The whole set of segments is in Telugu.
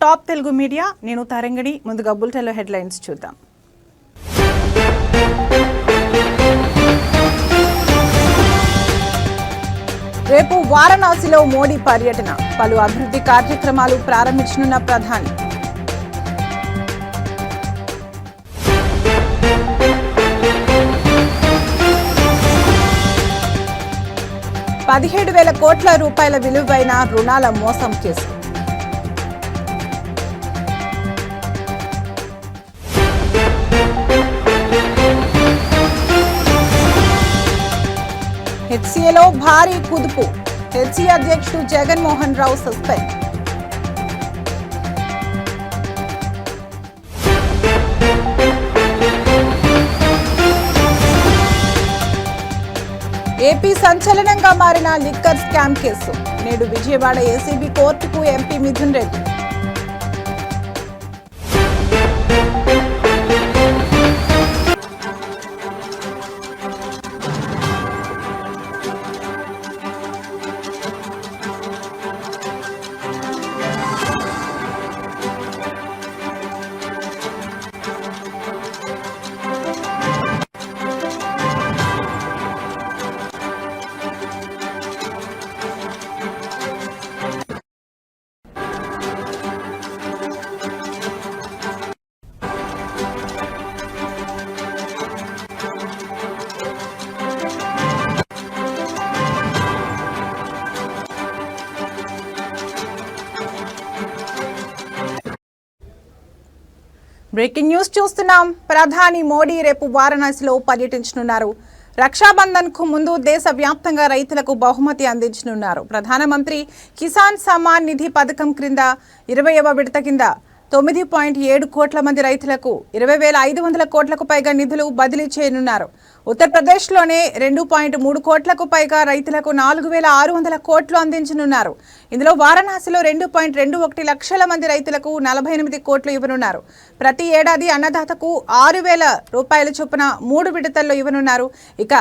Top Telugu media. నేను తరంగిణి. ముందుగా బులెటిన్లో హెడ్లైన్స్ చూద్దాం. రేపు వారణాసిలో మోడీ పర్యటన, పలు అభివృద్ధి కార్యక్రమాలు ప్రారంభించనున్న ప్రధాని. ₹17,000 కోట్ల విలువైన రుణాల మోసం కేసు. హెచ్సీఏలో భారీ కుదుపు, హెచ్సీ అధ్యక్షుడు జగన్మోహన్ రావు సస్పెండ్. ఏపీ సంచలనంగా మారిన లిక్కర్ స్కామ్ కేసు. నేడు విజయవాడ ఏసీబీ కోర్టుకు MP Mithun Reddy. Breaking news చూస్తున్నాం. ప్రధాని మోడీ రేపు వారణాసిలో పర్యటించనున్నారు. రక్షాబంధన్ కు ముందు దేశవ్యాప్తంగా రైతులకు బహుమతి అందించనున్నారు. ప్రధానమంత్రి కిసాన్ సమ్మాన్ నిధి పథకం క్రింద 20వ విడత కింద 9.7 కోట్ల మంది రైతులకు 20,500 కోట్లకు పైగా నిధులు బదిలీ చేయనున్నారు. ఉత్తరప్రదేశ్లోనే 2.3 కోట్లకు పైగా రైతులకు 4,600 కోట్లు అందించనున్నారు. ఇందులో వారణాసిలో 2.21 లక్షల మంది రైతులకు 48 కోట్లు ఇవ్వనున్నారు. ప్రతి ఏడాది అన్నదాతకు ₹6,000 చొప్పున 3 విడతల్లో ఇవ్వనున్నారు. ఇక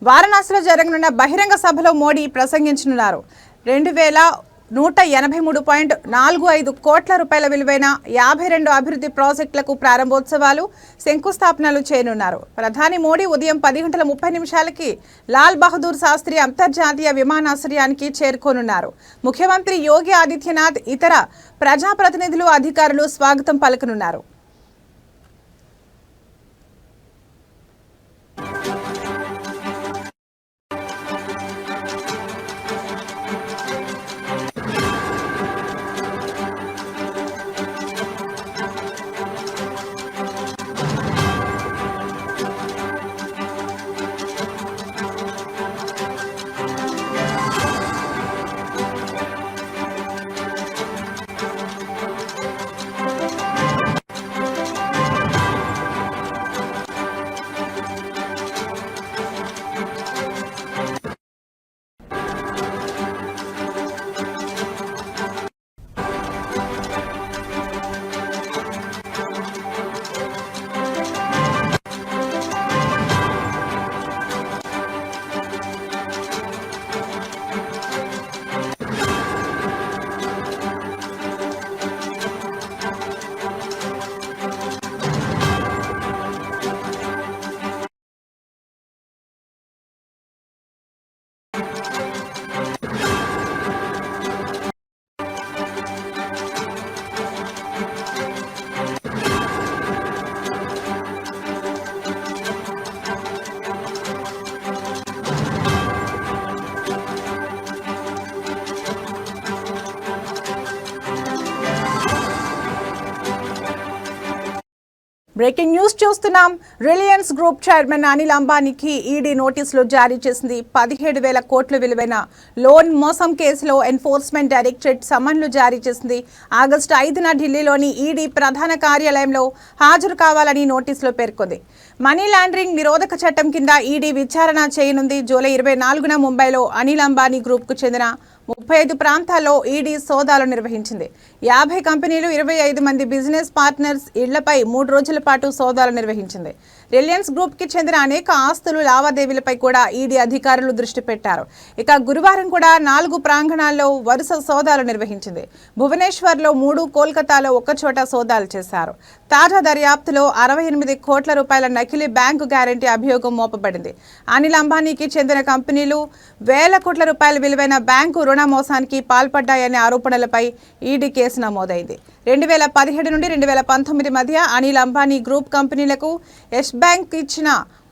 వారణాసిలో జరగనున్న బహిరంగ సభలో మోడీ ప్రసంగించనున్నారు. 2,183.45 కోట్ల విలువైన 52 అభివృద్ధి ప్రాజెక్టులకు ప్రారంభోత్సవాలు, శంకుస్థాపనలు చేయనున్నారు. ప్రధాని మోడీ ఉదయం 10:30 లాల్ బహదూర్ శాస్త్రి అంతర్జాతీయ విమానాశ్రయానికి చేరుకోనున్నారు. ముఖ్యమంత్రి యోగి ఆదిత్యనాథ్, ఇతర ప్రజాప్రతినిధులు, అధికారులు స్వాగతం పలకనున్నారు. బ్రేకింగ్ న్యూస్ చూస్తున్నాం. రిలయన్స్ గ్రూప్ చైర్మన్ అనిల్ అంబానీకి ఈడీ నోటీసులు జారీ చేసింది. 17,000 కోట్ల విలువైన లోన్ మోసం కేసులో ఎన్ఫోర్స్మెంట్ డైరెక్టరేట్ సమన్లు జారీ చేసింది. ఆగస్టు 5న ఢిల్లీలోని ఈడీ ప్రధాన కార్యాలయంలో హాజరు కావాలని నోటీసులో పేర్కొంది. మనీ లాండరింగ్ నిరోధక చట్టం కింద ఈడీ విచారణ చేయనుంది. జూలై 24న ముంబైలో అనిల్ అంబానీ గ్రూప్కు చెందిన 35 ప్రాంతాల్లో ఈడీ సోదాలు నిర్వహించింది. 50 కంపెనీలు 25 మంది బిజినెస్ పార్ట్నర్స్ ఇళ్లపై 3 రోజుల పాటు సోదాలు నిర్వహించింది. రిలయన్స్ గ్రూప్ కి చెందిన అనేక ఆస్తులు లావాదేవీలపై కూడా ఈడీ అధికారులు దృష్టి పెట్టారు. ఇక గురువారం కూడా 4 ప్రాంగణాల్లో వరుస సోదాలు నిర్వహించింది. భువనేశ్వర్లో 3, కోల్కతాలో ఒక్కచోట సోదాలు చేశారు. తాజా దర్యాప్తులో 68 కోట్ల రూపాయల నకిలీ బ్యాంకు గ్యారంటీ అభియోగం మోపబడింది. అనిల్ అంబానీకి చెందిన కంపెనీలు వేల కోట్ల రూపాయల విలువైన బ్యాంకు రుణ మోసానికి పాల్పడ్డాయనే ఆరోపణలపై ఈడీ కేసు నమోదైంది. 2017 నుండి 2019 మధ్య అనిల్ అంబానీ గ్రూప్ కంపెనీలకు యెస్ బ్యాంక్ ఇచ్చిన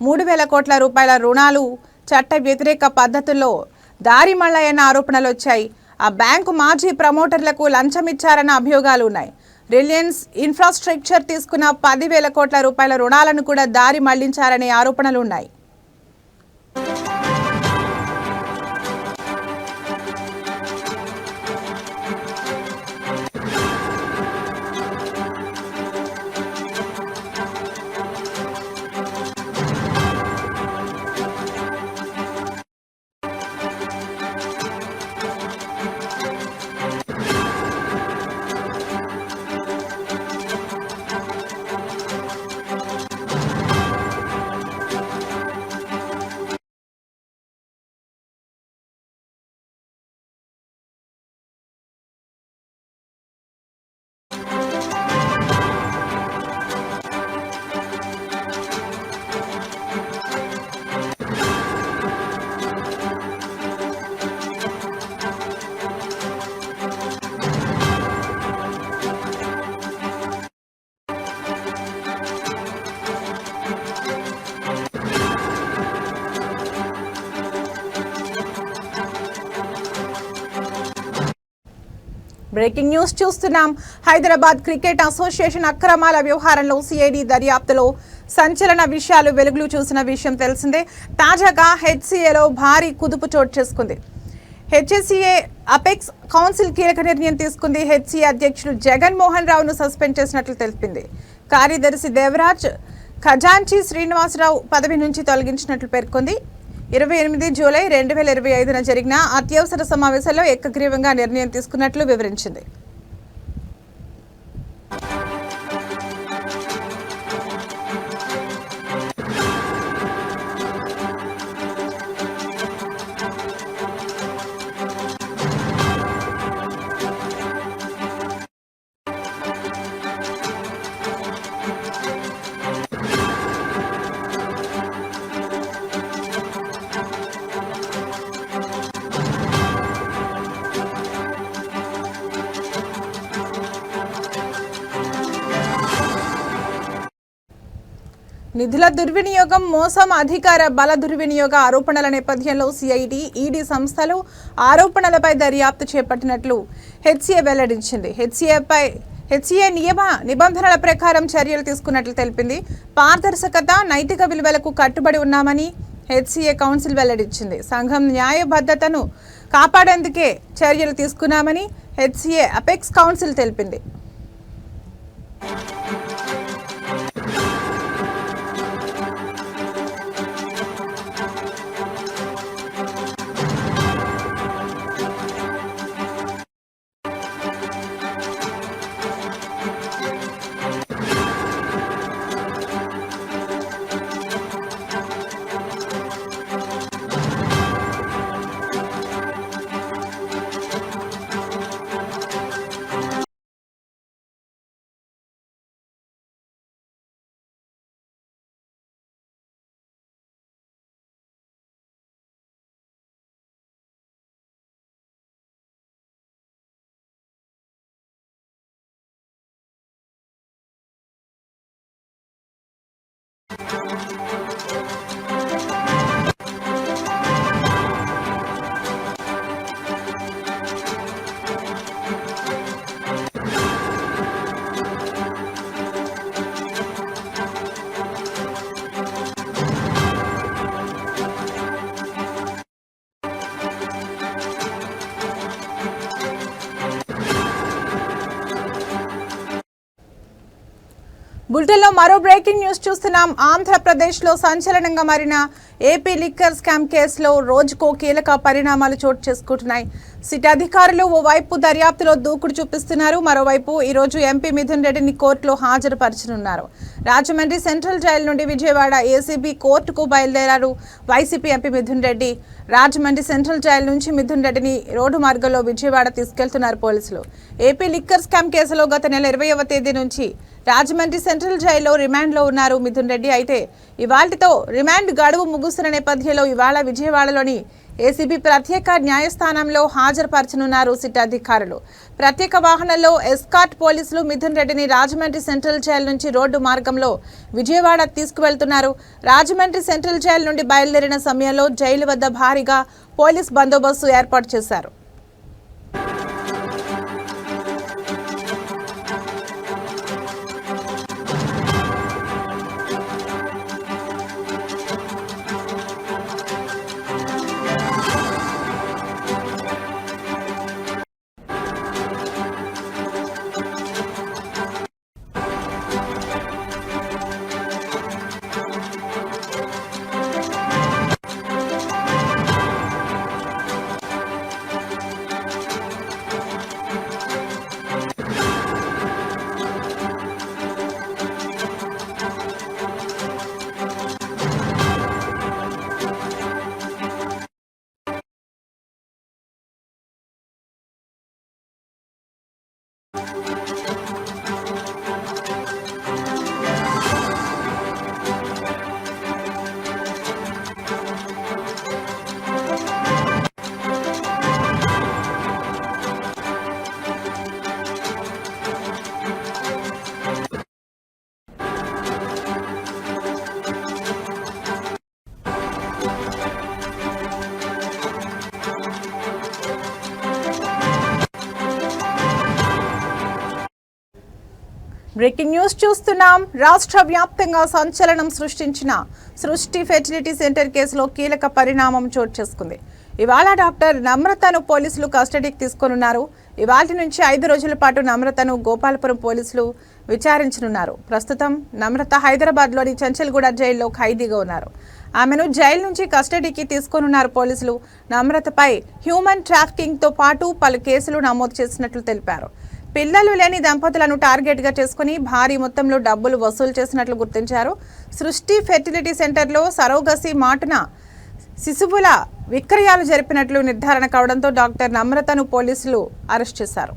3,000 కోట్ల రూపాయల రుణాలు చట్ట వ్యతిరేక పద్ధతుల్లో దారి మళ్లాయన్న ఆరోపణలు వచ్చాయి. ఆ బ్యాంకు మాజీ ప్రమోటర్లకు లంచం ఇచ్చారన్న అభియోగాలు ఉన్నాయి. రిలయన్స్ ఇన్ఫ్రాస్ట్రక్చర్ తీసుకున్న 10,000 కోట్ల రూపాయల రుణాలను కూడా దారి మళ్లించారనే ఆరోపణలు ఉన్నాయి. బ్రేకింగ్ న్యూస్ చూస్తున్నాం. హైదరాబాద్ క్రికెట్ అసోసియేషన్ అక్రమాల వ్యవహారంలో సిఐడి దర్యాప్తులో సంచలన విషయాలు వెలుగులు చూసిన విషయం తెలిసిందే. తాజాగా హెచ్సిఏలో భారీ కుదుపు చోటు చేసుకుంది. హెచ్సిఏ అపెక్స్ కౌన్సిల్ కీలక నిర్ణయం తీసుకుంది. హెచ్సిఏ అధ్యక్షుడు జగన్మోహన్ రావును సస్పెండ్ చేసినట్లు తెలిపింది. కార్యదర్శి దేవరాజ్, ఖజాంచీ శ్రీనివాసరావు పదవి నుంచి తొలగించినట్లు పేర్కొంది. 28 జూలై 2025న జరిగిన అత్యవసర సమావేశంలో ఏకగ్రీవంగా నిర్ణయం తీసుకున్నట్లు వివరించింది. నిధుల దుర్వినియోగం, మోసం, అధికార బల దుర్వినియోగ ఆరోపణల నేపథ్యంలో సిఐడి, ఈడీ సంస్థలు ఆరోపణలపై దర్యాప్తు చేపట్టినట్లు హెచ్సిఏ వెల్లడించింది. హెచ్సిఏ నియమ నిబంధనల ప్రకారం చర్యలు తీసుకున్నట్లు తెలిపింది. పారదర్శకత, నైతిక విలువలకు కట్టుబడి ఉన్నామని హెచ్సిఏ కౌన్సిల్ వెల్లడించింది. సంఘం న్యాయబద్ధతను కాపాడేందుకే చర్యలు తీసుకున్నామని హెచ్సిఏ అపెక్స్ కౌన్సిల్ తెలిపింది. బులెటిన్లో మరో బ్రేకింగ్ న్యూస్ చూస్తున్నాం. ఆంధ్రప్రదేశ్లో సంచలనంగా మారిన ఏపీ లిక్కర్ స్కామ్ కేసులో రోజుకో కీలక పరిణామాలు చోటు చేసుకుంటున్నాయి. సిట్ అధికారులు ఓవైపు దర్యాప్తులో దూకుడు చూపిస్తున్నారు. మరోవైపు ఈరోజు ఎంపీ మిథున్ రెడ్డిని కోర్టులో హాజరుపరచనున్నారు. రాజమండ్రి సెంట్రల్ జైలు నుండి విజయవాడ ఏసీబీ కోర్టుకు బయలుదేరారు YCP MP Mithun Reddy. Rajahmundry central jail నుంచి మిథున్ రెడ్డిని రోడ్డు మార్గంలో విజయవాడ తీసుకెళ్తున్నారు పోలీసులు. ఏపీ లిక్కర్ స్కామ్ కేసులో గత నెల 20వ తేదీ నుంచి రాజమండ్రి సెంట్రల్ జైల్లో రిమాండ్లో ఉన్నారు మిథున్ రెడ్డి. అయితే ఇవాళ్టితో రిమాండ్ గడువు ముగుస్తున్న నేపథ్యంలో ఇవాళ విజయవాడలోని ఏసీబీ ప్రత్యేక న్యాయస్థానంలో హాజరుపరచనున్నారు సిట్ అధికారులు. ప్రత్యేక వాహనంలో ఎస్కార్ట్ పోలీసులు మిథున్ రెడ్డిని రాజమండ్రి సెంట్రల్ జైలు నుంచి రోడ్డు మార్గంలో విజయవాడ తీసుకువెళ్తున్నారు. రాజమండ్రి సెంట్రల్ జైలు నుండి బయలుదేరిన సమయంలో జైలు వద్ద భారీగా పోలీస్ బందోబస్తు ఏర్పాటు చేశారు. బ్రేకింగ్ న్యూస్ చూస్తున్నాం. రాష్ట్ర వ్యాప్తంగా సంచలనం సృష్టించిన సృష్టి ఫెర్టిలిటీ సెంటర్ కేసులో కీలక పరిణామం చోటు చేసుకుంది. ఇవాళ డాక్టర్ నమ్రతను పోలీసులు కస్టడీకి తీసుకొనున్నారు. ఇవాళ నుంచి 5 రోజుల పాటు నమ్రతను గోపాలపురం పోలీసులు విచారించనున్నారు. ప్రస్తుతం నమ్రత హైదరాబాద్లోని చంచల్గూడ జైల్లో ఖైదీగా ఉన్నారు. ఆమెను జైలు నుంచి కస్టడీకి తీసుకొనున్నారు పోలీసులు. నమ్రతపై హ్యూమన్ ట్రాఫికింగ్తో పాటు పలు కేసులు నమోదు చేసినట్లు తెలిపారు. పిల్లలు లేని దంపతులను టార్గెట్గా చేసుకుని భారీ మొత్తంలో డబ్బులు వసూలు చేసినట్లు గుర్తించారు. సృష్టి ఫెర్టిలిటీ సెంటర్లో సరోగసి మాటున శిశువుల విక్రయాలు జరిపినట్లు నిర్ధారణ కావడంతో డాక్టర్ నమ్రతను పోలీసులు అరెస్ట్ చేశారు.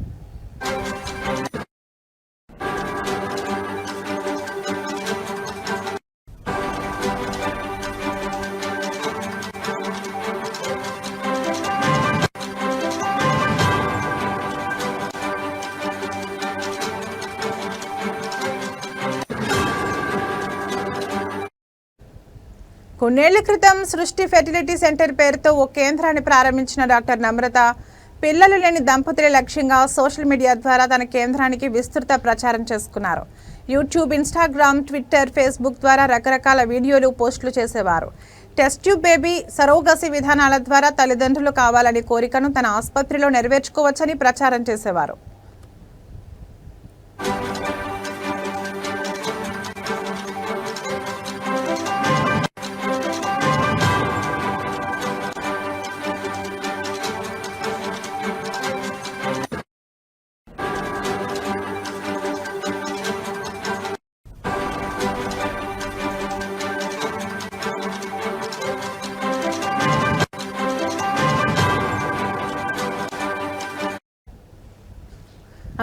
కొన్నేళ్ల క్రితం సృష్టి ఫెర్టిలిటీ సెంటర్ పేరుతో ఓ కేంద్రాన్ని ప్రారంభించిన డాక్టర్ నమ్రత పిల్లలు లేని దంపతుల లక్ష్యంగా సోషల్ మీడియా ద్వారా తన కేంద్రానికి విస్తృత ప్రచారం చేసుకున్నారు. యూట్యూబ్, ఇన్స్టాగ్రామ్, ట్విట్టర్, ఫేస్బుక్ ద్వారా రకరకాల వీడియోలు, పోస్టులు చేసేవారు. టెస్ట్ ట్యూబ్ బేబీ, సరోగసి విధానాల ద్వారా తల్లిదండ్రులు కావాలనే కోరికను తన ఆసుపత్రిలో నెరవేర్చుకోవచ్చని ప్రచారం చేసేవారు.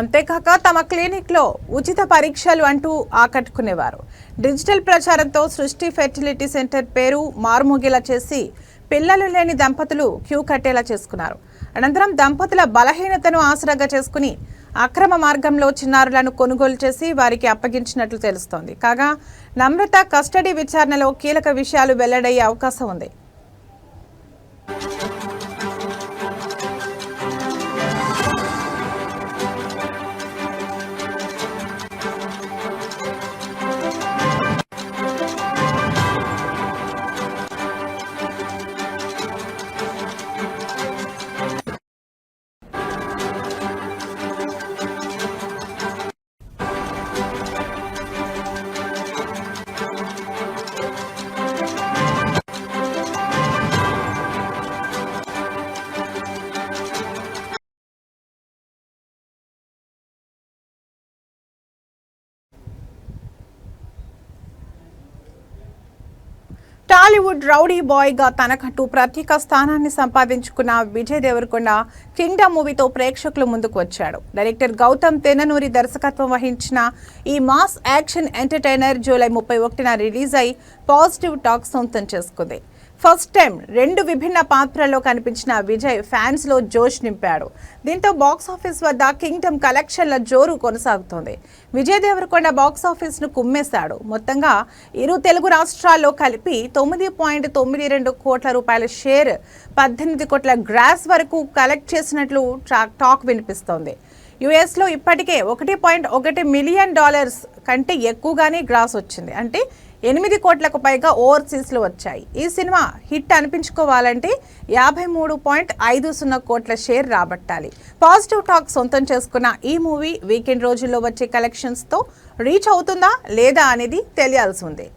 అంతేకాక తమ క్లినిక్లో ఉచిత పరీక్షలు అంటూ ఆకట్టుకునేవారు. డిజిటల్ ప్రచారంతో సృష్టి ఫెర్టిలిటీ సెంటర్ పేరు మారుమోగేలా చేసి పిల్లలు లేని దంపతులు క్యూ కట్టేలా చేసుకున్నారు. అనంతరం దంపతుల బలహీనతను ఆసరాగా చేసుకుని అక్రమ మార్గంలో చిన్నారులను కొనుగోలు చేసి వారికి అప్పగించినట్లు తెలుస్తోంది. కాగా నమ్రత కస్టడీ విచారణలో కీలక విషయాలు వెల్లడయ్యే అవకాశం ఉంది. టాలీవుడ్ రౌడీ బాయ్ గా తనకంటూ ప్రత్యేక స్థానాన్ని సంపాదించుకున్న విజయ్ దేవరకొండ కింగ్డమ్ మూవీతో ప్రేక్షకుల ముందుకు వచ్చాడు. డైరెక్టర్ గౌతమ్ తెన్ననూరి దర్శకత్వం వహించిన ఈ మాస్ యాక్షన్ ఎంటర్టైనర్ జూలై 31న రిలీజ్ అయి పాజిటివ్ టాక్ సొంతం చేసుకుంది. ఫస్ట్ టైం 2 విభిన్న పాత్రల్లో కనిపించిన విజయ్ ఫ్యాన్స్ లో జోష్ నింపాడు. దీంతో బాక్సాఫీస్ వద్ద కింగ్డమ్ కలెక్షన్ల జోరు కొనసాగుతోంది. విజయ్ దేవరకొండ బాక్సాఫీస్ ను కుమ్మేశాడు. మొత్తంగా ఇరు తెలుగు రాష్ట్రాల్లో కలిపి 9.92 కోట్ల రూపాయల షేర్, 18 కోట్ల గ్రాస్ వరకు కలెక్ట్ చేసినట్లు టాక్ వినిపిస్తోంది. యుఎస్లో ఇప్పటికే $1.1 మిలియన్ కంటే ఎక్కువగానే గ్రాస్ వచ్చింది. అంటే 8 కోట్లకు పైగా ఓవర్సీస్లో వచ్చాయి. ఈ సినిమా హిట్ అనిపించుకోవాలంటే 53.50 కోట్ల షేర్ రాబట్టాలి. పాజిటివ్ టాక్ సొంతం చేసుకున్న ఈ మూవీ వీకెండ్ రోజుల్లో వచ్చే కలెక్షన్స్తో రీచ్ అవుతుందా లేదా అనేది తెలియాల్సి ఉంది.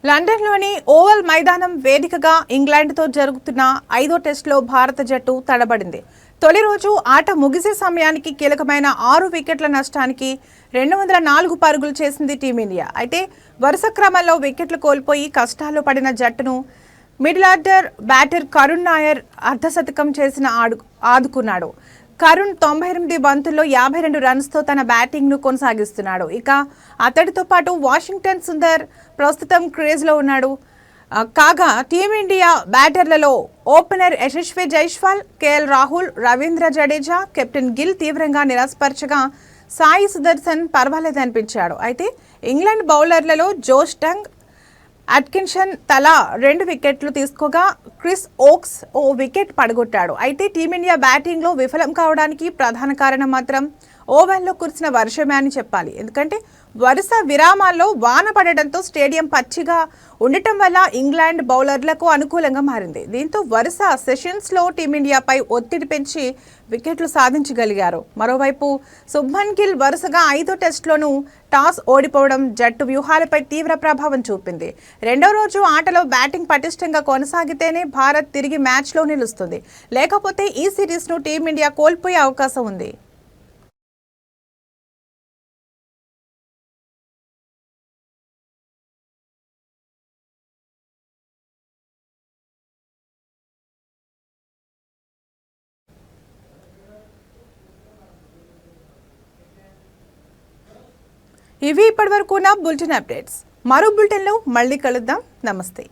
లండన్లోని ఓవల్ మైదానం వేదికగా ఇంగ్లాండ్తో జరుగుతున్న 5వ టెస్టులో భారత జట్టు తడబడింది. తొలి రోజు ఆట ముగిసే సమయానికి కీలకమైన 6 వికెట్ల నష్టానికి 204 పరుగులు చేసింది టీమిండియా. అయితే వరుస క్రమంలో వికెట్లు కోల్పోయి కష్టాల్లో పడిన జట్టును middle order batter Karun Nair అర్ధశతకం చేసిన ఆదుకున్నాడు. కరుణ్ 98 బంతుల్లో 52 రన్స్తో తన బ్యాటింగ్ను కొనసాగిస్తున్నాడు. ఇక అతడితో పాటు వాషింగ్టన్ సుందర్ ప్రస్తుతం క్రేజ్లో ఉన్నాడు. కాగా టీమిండియా బ్యాటర్లలో opener Yashasvi Jaiswal, KL Rahul, Ravindra Jadeja, captain Gill తీవ్రంగా నిరాశపరచగా సాయి సుదర్శన్ పర్వాలేదనిపించాడు. అయితే ఇంగ్లాండ్ బౌలర్లలో జోష్ టంగ్, అట్కిన్సన్ తలా 2 వికెట్లు తీసుకోగా క్రిస్ ఓక్స్ ఓ వికెట్ పడగొట్టాడు. అయితే టీమిండియా బ్యాటింగ్లో విఫలం కావడానికి ప్రధాన కారణం మాత్రం ఓవెన్లో కురిసిన వర్షమే అని చెప్పాలి. ఎందుకంటే వరుస విరామాల్లో వాన పడడంతో స్టేడియం పచ్చిగా ఉండటం వల్ల ఇంగ్లాండ్ బౌలర్లకు అనుకూలంగా మారింది. దీంతో వరుస సెషన్స్లో టీమిండియాపై ఒత్తిడి పెంచి వికెట్లు సాధించగలిగారు. మరోవైపు శుభ్మన్ గిల్ వరుసగా 5వ టెస్టులోనూ టాస్ ఓడిపోవడం జట్టు వ్యూహాలపై తీవ్ర ప్రభావం చూపింది. రెండో రోజు ఆటలో బ్యాటింగ్ పటిష్టంగా కొనసాగితేనే భారత్ తిరిగి మ్యాచ్లో నిలుస్తుంది. లేకపోతే ఈ సిరీస్ను టీమిండియా కోల్పోయే అవకాశం ఉంది. ఇవి ఇప్పటివరకు నా బులెటిన్ అప్డేట్స్. మరో బులెటిన్లో మళ్ళీ కలుద్దాం. నమస్తే.